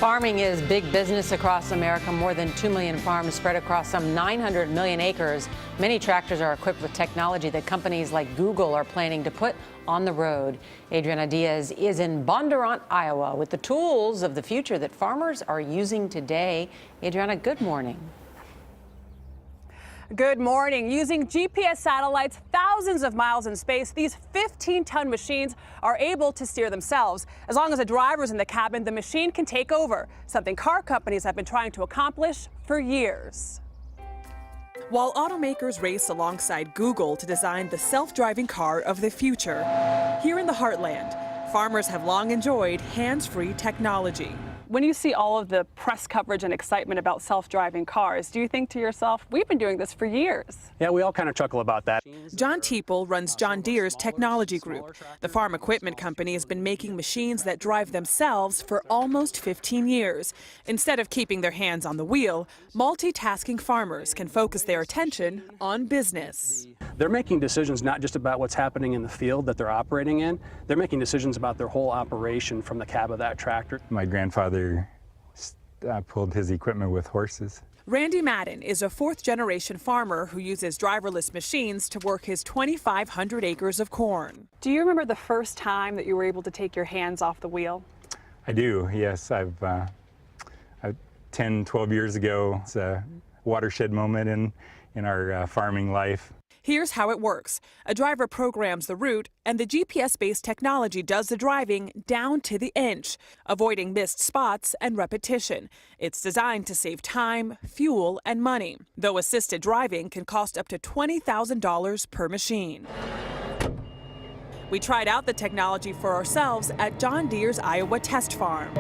Farming is big business across America. More than 2 million farms spread across some 900 million acres. Many tractors are equipped with technology that companies like Google are planning to put on the road. Adriana Diaz is in Bondurant, Iowa, with the tools of the future that farmers are using today. Adriana, good morning. Good morning. Using GPS satellites thousands of miles in space, these 15-ton machines are able to steer themselves. As long as a driver's in the cabin, the machine can take over, something car companies have been trying to accomplish for years. While automakers race alongside Google to design the self-driving car of the future, here in the heartland, farmers have long enjoyed hands-free technology. When you see all of the press coverage and excitement about self-driving cars, do you think to yourself, we've been doing this for years? Yeah, we all kind of chuckle about that. John Teeple runs John Deere's technology group. The farm equipment company has been making machines that drive themselves for almost 15 years. Instead of keeping their hands on the wheel, multitasking farmers can focus their attention on business. They're making decisions not just about what's happening in the field that they're operating in, they're making decisions about their whole operation from the cab of that tractor. My grandfather pulled his equipment with horses. Randy Madden is a fourth-generation farmer who uses driverless machines to work his 2,500 acres of corn. Do you remember the first time that you were able to take your hands off the wheel? I do, yes. 10, 12 years ago, it's a watershed moment in our farming life. Here's how it works. A driver programs the route, and the GPS-based technology does the driving down to the inch, avoiding missed spots and repetition. It's designed to save time, fuel, and money, though assisted driving can cost up to $20,000 per machine. We tried out the technology for ourselves at John Deere's Iowa test farm.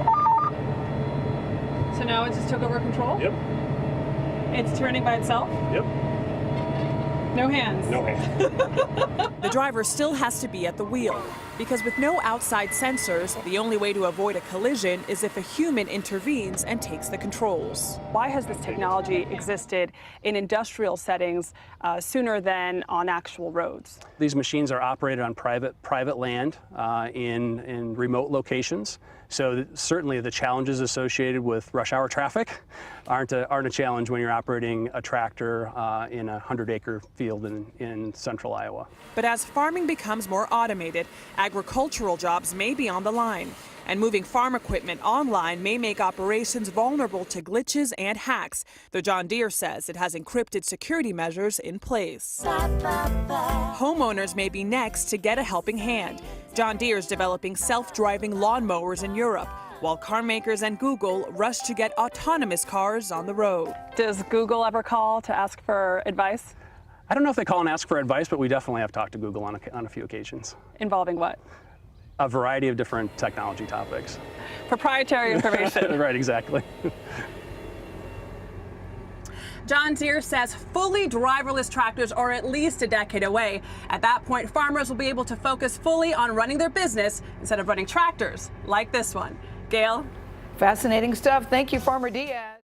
So now it just took over control? Yep. It's turning by itself? Yep. No hands. No hands. The driver still has to be at the wheel, because with no outside sensors, the only way to avoid a collision is if a human intervenes and takes the controls. Why has this technology existed in industrial settings sooner than on actual roads? These machines are operated on private land in remote locations. So certainly the challenges associated with rush hour traffic aren't a challenge when you're operating a tractor in a 100-acre field in central Iowa. But as farming becomes more automated, agricultural jobs may be on the line. And moving farm equipment online may make operations vulnerable to glitches and hacks, though John Deere says it has encrypted security measures in place. Homeowners may be next to get a helping hand. John Deere is developing self-driving lawnmowers in Europe, while car makers and Google rush to get autonomous cars on the road. Does Google ever call to ask for advice? I don't know if they call and ask for advice, but we definitely have talked to Google on a few occasions. Involving what? A variety of different technology topics. Proprietary information. Right, exactly. John Deere says fully driverless tractors are at least a decade away. At that point, farmers will be able to focus fully on running their business instead of running tractors like this one. Gail? Fascinating stuff. Thank you, Farmer Diaz.